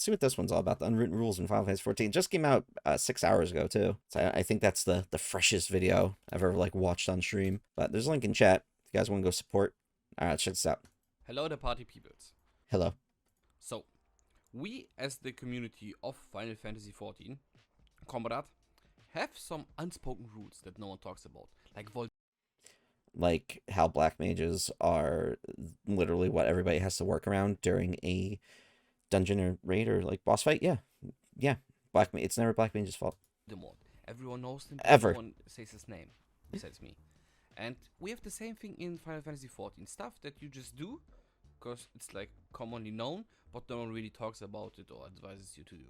see what this one's all about. The unwritten rules in Final Fantasy 14 just came out 6 hours ago too. So I think that's the freshest video I've ever like watched on stream. But there's a link in chat if you guys want to go support. All right, check this out. Hello, the party peoples. Hello. So, we as the community of Final Fantasy 14 Comrade have some unspoken rules that no one talks about, like how black mages are literally what everybody has to work around during a dungeon or raid or like boss fight. Yeah, it's never black mage's fault Voldemort. Everyone knows him, but ever. no one says his name besides me. And we have the same thing in Final Fantasy 14. Stuff that you just do because it's like commonly known, but no one really talks about it or advises you to do.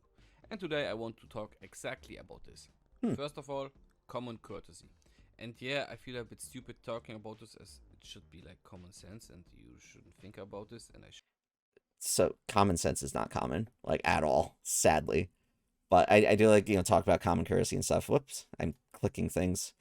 And today I want to talk exactly about this. First of all, common courtesy. And yeah, I feel a bit stupid talking about this, as it should be like common sense and you shouldn't think about this, and So common sense is not common, like at all, sadly. But I do like, talk about common courtesy and stuff. Whoops, I'm clicking things.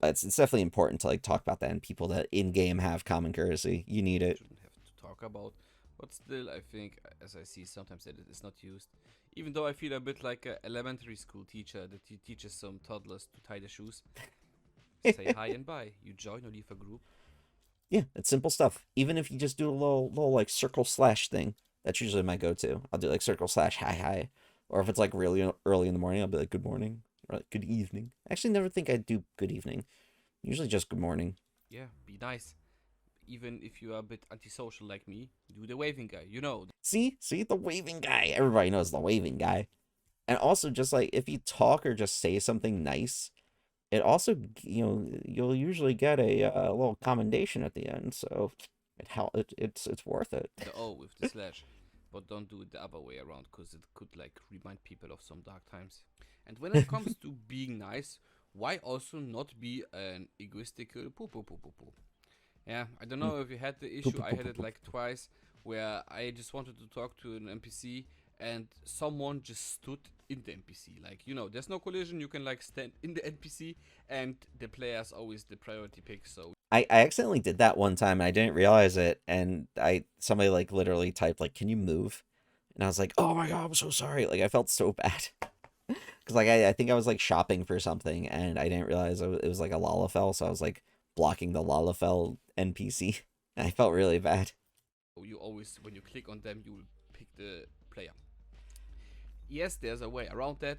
But it's definitely important to like talk about that, and people that in game have common courtesy, you need it. shouldn't have to talk about. But still, I think, as I see sometimes that it is not used. Even though I feel a bit like an elementary school teacher that teaches some toddlers to tie their shoes. Say hi and bye. You join or leave a group. Yeah, it's simple stuff. Even if you just do a little like circle slash thing, that's usually my go-to. I'll do like circle slash hi. Or if it's like really early in the morning, I'll be like good morning or like good evening. I actually never think I'd do good evening. Usually just good morning. Yeah, be nice. Even if you are a bit antisocial like me, do the waving guy, you know. See the waving guy. Everybody knows the waving guy. And also just like if you talk or just say something nice, it also, you'll usually get a little commendation at the end. So it's worth it. The O with the slash. But don't do it the other way around, because it could like remind people of some dark times. And when it comes to being nice, why also not be an egoistical poo? Yeah, I don't know if you had the issue. I had it like twice, where I just wanted to talk to an NPC and someone just stood in the NPC. Like, there's no collision, you can like stand in the NPC, and the player's always the priority pick, so I accidentally did that one time and I didn't realize it, and somebody like literally typed like, can you move? And I was like, oh my god, I'm so sorry. Like I felt so bad. Because like I think I was like shopping for something and I didn't realize it was like a Lalafell, so I was like blocking the Lalafell NPC. I felt really bad. you always, when you click on them, you will pick the player. Yes, there's a way around that.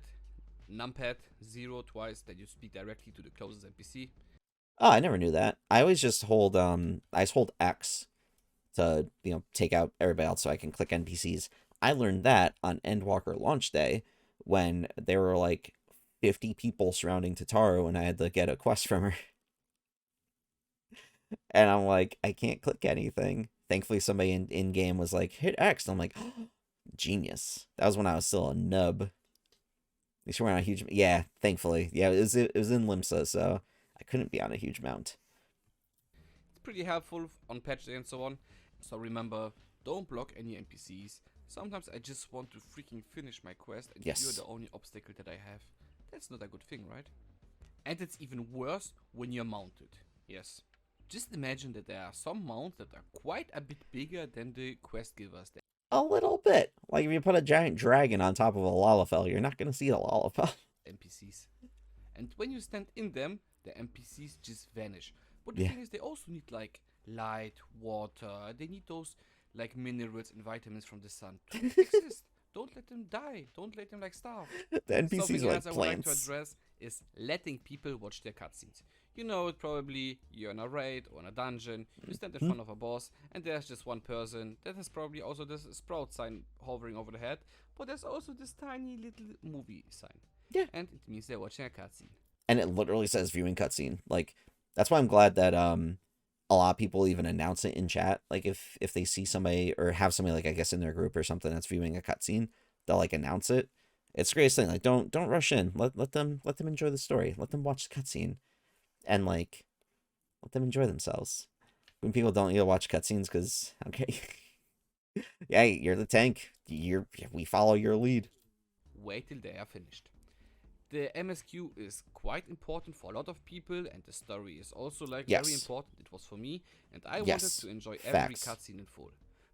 Numpad 0 twice, that you speak directly to the closest NPC. Oh, I never knew that. I always just hold X to, take out everybody else so I can click NPCs. I learned that on Endwalker launch day when there were like 50 people surrounding Tataru and I had to get a quest from her. And I'm like, I can't click anything. Thankfully, somebody in game was like, hit X. And I'm like, oh, genius. That was when I was still a nub. At least we're on a huge... Yeah, thankfully. Yeah, it was in Limsa, so I couldn't be on a huge mount. It's pretty helpful on patch day and so on. So remember, don't block any NPCs. Sometimes I just want to freaking finish my quest and Yes. you're the only obstacle that I have. That's not a good thing, right? And it's even worse when you're mounted. Yes. Just imagine that there are some mounts that are quite a bit bigger than the quest givers. A little bit. Like if you put a giant dragon on top of a Lalafell, you're not going to see a Lalafell. NPCs. And when you stand in them, the NPCs just vanish. But the Yeah. thing is, they also need like light, water. They need those like minerals and vitamins from the sun to exist. Don't let them die. Don't let them like starve. The NPCs Something are like else I would like to plants. address is letting people watch their cutscenes. You know it probably, you're in a raid or in a dungeon, you stand in front of a boss, and there's just one person that has probably also this sprout sign hovering over the head, but there's also this tiny little movie sign. Yeah. And it means they're watching a cutscene. And it literally says viewing cutscene. Like, that's why I'm glad that a lot of people even announce it in chat. Like if they see somebody or have somebody like I guess in their group or something that's viewing a cutscene, they'll like announce it. It's the greatest thing. Like don't rush in. Let them enjoy the story. Let them watch the cutscene, and like let them enjoy themselves. When people don't watch cutscenes because okay, yeah, you're the tank. We follow your lead. Wait till they are finished. The MSQ is quite important for a lot of people, and the story is also like Yes. very important. It was for me, and I Yes. wanted to enjoy every Facts. cutscene in full.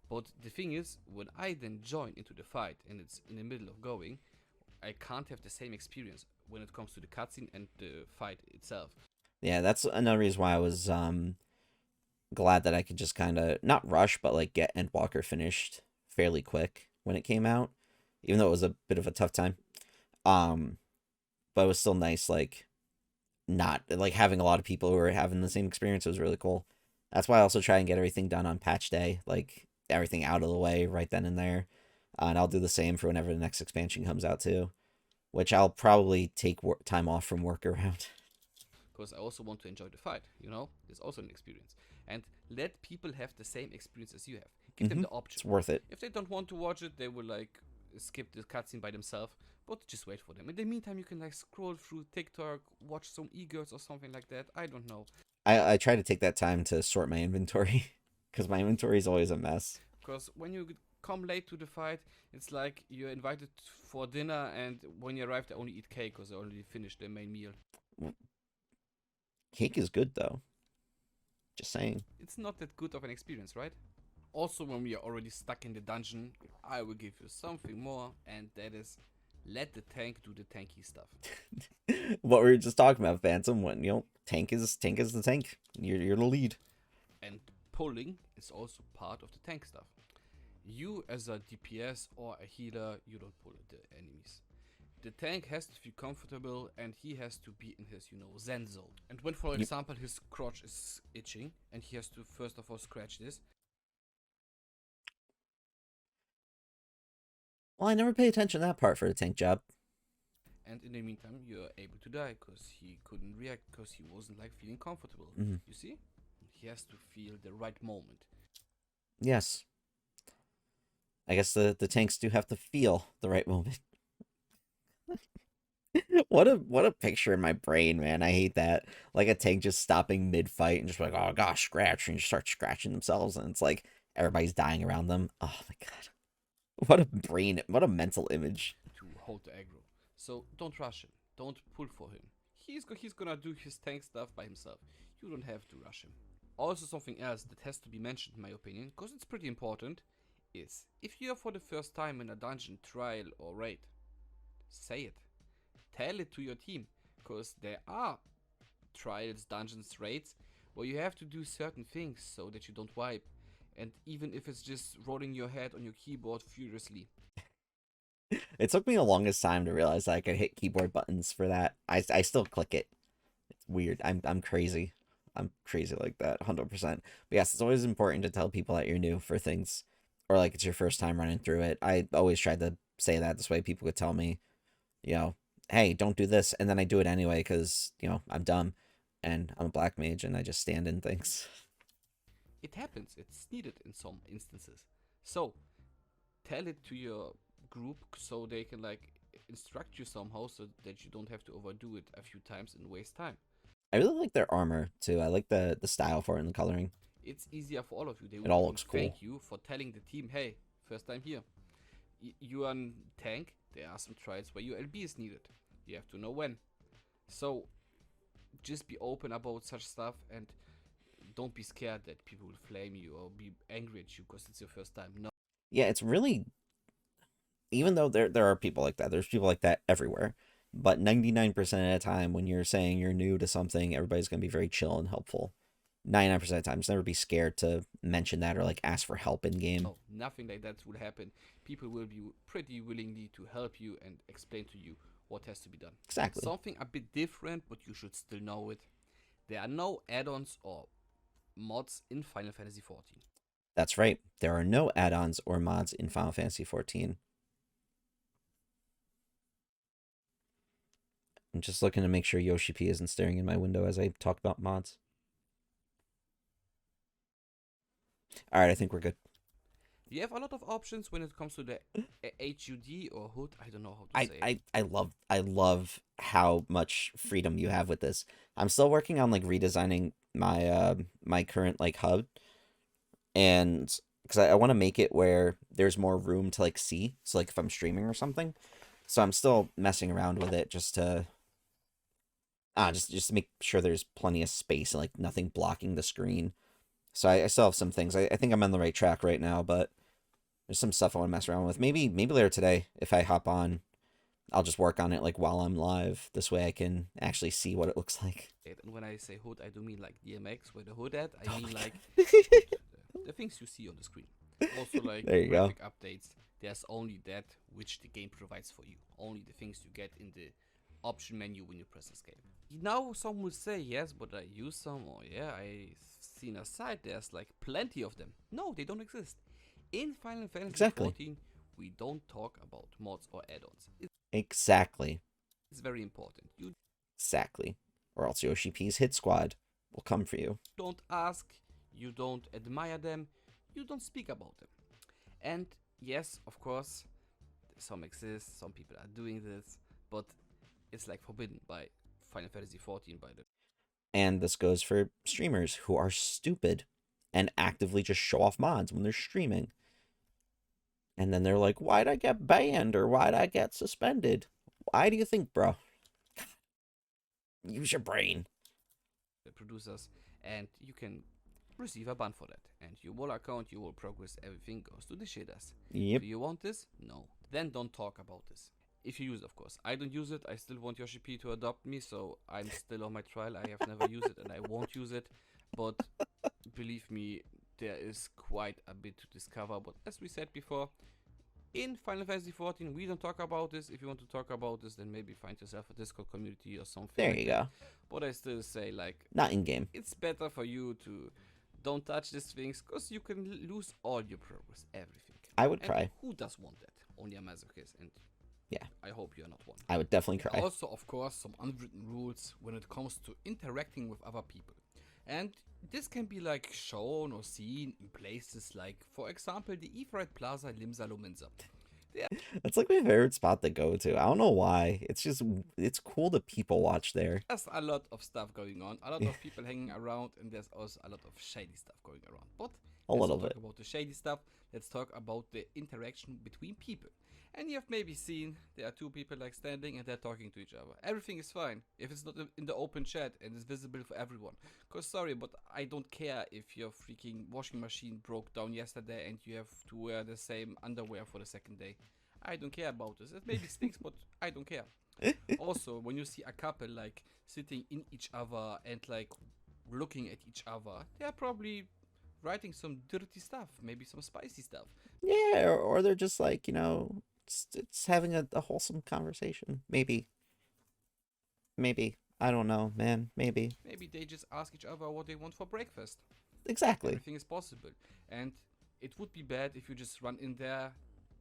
But the thing is, when I then join into the fight and it's in the middle of going, I can't have the same experience when it comes to the cutscene and the fight itself. Yeah, that's another reason why I was glad that I could just kind of not rush, but like get Endwalker finished fairly quick when it came out, even though it was a bit of a tough time. Um, but it was still nice, like not like having a lot of people who were having the same experience was really cool. That's why I also try and get everything done on patch day, like everything out of the way right then and there. And I'll do the same for whenever the next expansion comes out too, which I'll probably take time off from work around. Because I also want to enjoy the fight, it's also an experience. And let people have the same experience as you have. Give them the option. It's worth it. If they don't want to watch it, they will like skip the cutscene by themselves. But just wait for them. In the meantime, you can like scroll through TikTok, watch some e-girls or something like that. I don't know. I try to take that time to sort my inventory because my inventory is always a mess. Because when you come late to the fight, it's like you're invited for dinner, and when you arrive, they only eat cake because they already finished their main meal. Cake is good though. Just saying. It's not that good of an experience, right? Also, when we are already stuck in the dungeon, I will give you something more, and that is let the tank do the tanky stuff. What we were just talking about, Phantom, when tank is the tank. You're the lead. And pulling is also part of the tank stuff. You as a DPS or a healer, you don't pull the enemies. The tank has to feel comfortable and he has to be in his, zen zone. And when, for example, his crotch is itching and he has to first of all scratch this. Well, I never pay attention to that part for the tank job. And in the meantime, you're able to die because he couldn't react because he wasn't like feeling comfortable. Mm-hmm. You see? He has to feel the right moment. Yes. I guess the tanks do have to feel the right moment. What a picture in my brain, man. I hate that. Like a tank just stopping mid-fight and just like, oh gosh, scratch, and just start scratching themselves, and it's like everybody's dying around them. Oh my god. What a mental image. To hold the aggro. So don't rush him. Don't pull for him. He's gonna do his tank stuff by himself. You don't have to rush him. Also, something else that has to be mentioned in my opinion, because it's pretty important, is if you're for the first time in a dungeon, trial or raid, say it. Tell it to your team, because there are trials, dungeons, raids where you have to do certain things so that you don't wipe, and even if it's just rolling your head on your keyboard furiously. It took me the longest time to realize that I could hit keyboard buttons for that. I still click it. It's weird. I'm crazy. I'm crazy like that, 100%. But yes, it's always important to tell people that you're new for things, or like it's your first time running through it. I always tried to say that this way people could tell me, hey, don't do this, and then I do it anyway because I'm dumb, and I'm a black mage, and I just stand in things. It happens. It's needed in some instances. So tell it to your group so they can like instruct you somehow so that you don't have to overdo it a few times and waste time. I really like their armor too. I like the style for it and the coloring. It's easier for all of you. They It will all even looks cool. thank you for telling the team, hey, first time here. You are on tank. There are some trials where your LB is needed. You have to know when. So just be open about such stuff and don't be scared that people will flame you or be angry at you because it's your first time. No. Yeah, it's really, even though there are people like that, there's people like that everywhere. But 99% of the time, when you're saying you're new to something, everybody's going to be very chill and helpful. 99% of the time, just never be scared to mention that or like ask for help in game. No, nothing like that will happen. People will be pretty willingly to help you and explain to you what has to be done. Exactly. Something a bit different, but you should still know it. There are no add-ons or mods in Final Fantasy XIV. That's right. There are no add-ons or mods in Final Fantasy XIV. I'm just looking to make sure Yoshi P isn't staring in my window as I talk about mods. Alright, I think we're good. You have a lot of options when it comes to the HUD or HUD. I don't know how to say it. I love how much freedom you have with this. I'm still working on like redesigning my my current like HUD, and because I want to make it where there's more room to like see. So like if I'm streaming or something, so I'm still messing around with it just to just to make sure there's plenty of space and like nothing blocking the screen. So I still have some things. I think I'm on the right track right now, but there's some stuff I want to mess around with. Maybe later today, if I hop on, I'll just work on it like while I'm live. This way I can actually see what it looks like. And when I say hood, I do mean like DMX, where the hood at. I Oh mean my like god. hood, the things you see on the screen. Also like There you go. graphic updates. There's only that which the game provides for you. Only the things you get in the option menu when you press escape. Now some will say yes, but I use some, or yeah, I seen a site. There's like plenty of them. No, they don't exist. In Final Fantasy Exactly. 14, we don't talk about mods or add-ons. Exactly. It's very important. You Exactly. Or else Yoshi P's Hit Squad will come for you. don't ask, you don't admire them, you don't speak about them. And yes, of course, some exist, some people are doing this, but it's like forbidden by Final Fantasy 14 by the. And this goes for streamers who are stupid and actively just show off mods when they're streaming. And then they're like, why'd I get banned or why'd I get suspended? Why do you think, bro? Use your brain. The producers, and you can receive a ban for that. And your wall account, you will progress, everything goes to the shitters. Yep. Do you want this? No. Then don't talk about this. If you use it, of course. I don't use it. I still want Yoshi P to adopt me, so I'm still on my trial. I have never used it and I won't use it. But believe me, there is quite a bit to discover. But as we said before, in Final Fantasy 14, we don't talk about this. If you want to talk about this, then maybe find yourself a Discord community or something. There like you that. go. But I still say, like, Not in game. it's better for you to don't touch these things, because you can lose all your progress, everything. I would And cry. who does want that? Only a masochist, and Yeah. I hope you're not one. I would definitely cry. Also, of course, some unwritten rules when it comes to interacting with other people. And this can be like shown or seen in places like, for example, the Ifrit Plaza Limsa Lominsa. That's like my favorite spot to go to. I don't know why. It's cool to people watch there. There's a lot of stuff going on, a lot of people hanging around, and there's also a lot of shady stuff going around. But A let's little not bit. talk about the shady stuff. Let's talk about the interaction between people. And you have maybe seen there are two people like standing and they're talking to each other. Everything is fine if it's not in the open chat and it's visible for everyone. Cause sorry, but I don't care if your freaking washing machine broke down yesterday and you have to wear the same underwear for the second day. I don't care about this. It maybe stinks, but I don't care. Also, when you see a couple like sitting in each other and like looking at each other, they're probably writing some dirty stuff, maybe some spicy stuff. Yeah, or they're just like, it's having a wholesome conversation. Maybe. Maybe. I don't know, man. Maybe. Maybe they just ask each other what they want for breakfast. Exactly. Everything is possible. And it would be bad if you just run in there,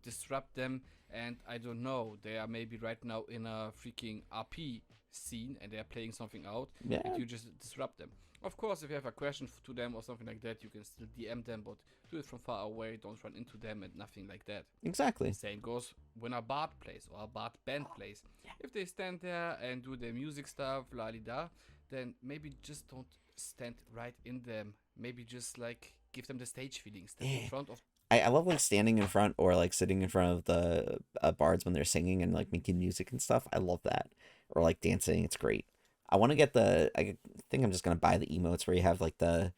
disrupt them, and I don't know, they are maybe right now in a freaking RP scene and they're playing something out, Yeah. and you just disrupt them. Of course, if you have a question to them or something like that, you can still DM them, but do it from far away, don't run into them and nothing like that. Exactly. Same goes when a bard plays or a bard band plays. If they stand there and do their music stuff, la di da, then maybe just don't stand right in them. Maybe just like give them the stage feeling, stand in front of. I love like standing in front or like sitting in front of the bards when they're singing and like making music and stuff. I love that. Or like dancing. It's great. I want to get I think I'm just gonna buy the emotes where you have like the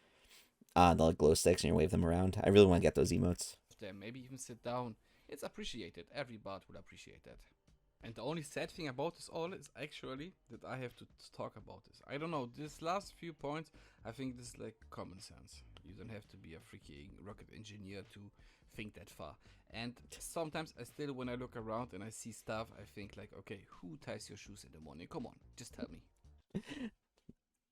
like glow sticks and you wave them around. I really want to get those emotes. Them, maybe even sit down. It's appreciated. Every bard would appreciate that. And the only sad thing about this all is actually that I have to talk about this. I don't know, this last few points, I think this is like common sense. You don't have to be a freaking rocket engineer to think that far. And sometimes I still, when I look around and I see stuff, I think like, okay, who ties your shoes in the morning? Come on, just tell me.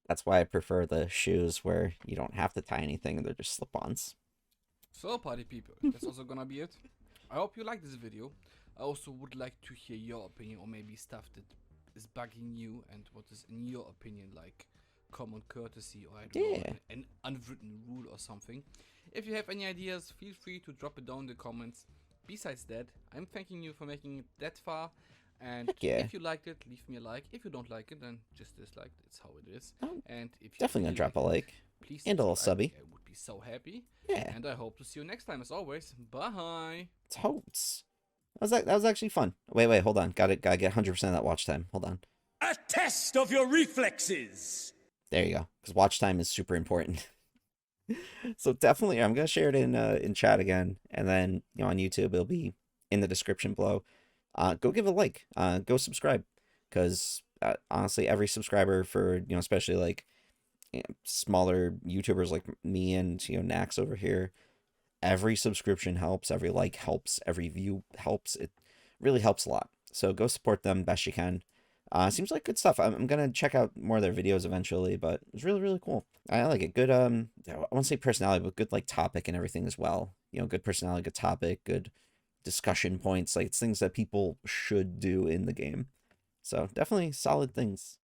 That's why I prefer the shoes where you don't have to tie anything and they're just slip-ons. So, party people, that's also gonna be it. I hope you like this video. I also would like to hear your opinion, or maybe stuff that is bugging you and what is in your opinion like common courtesy, or I don't know, an unwritten rule or something. If you have any ideas, feel free to drop it down in the comments. Besides that, I'm thanking you for making it that far. And if you liked it, leave me a like. If you don't like it, then just dislike it. It's how it is. And if you Definitely gonna drop a like. Please and a little subby. I would be so happy. Yeah. And I hope to see you next time as always. Bye. Totes. That was actually fun. Wait, hold on. Gotta get 100% of that watch time. Hold on. A test of your reflexes. There you go. Because watch time is super important. So definitely, I'm gonna share it in chat again, and then on YouTube it'll be in the description below. Go give a like. Go subscribe, because honestly, every subscriber for especially like smaller YouTubers like me and Nax over here, every subscription helps, every like helps, every view helps. It really helps a lot. So go support them best you can. Seems like good stuff. I'm gonna check out more of their videos eventually, but it's really really cool. I like it. Good I won't say personality, but good like topic and everything as well. Good personality, good topic, good discussion points. Like it's things that people should do in the game. So definitely solid things.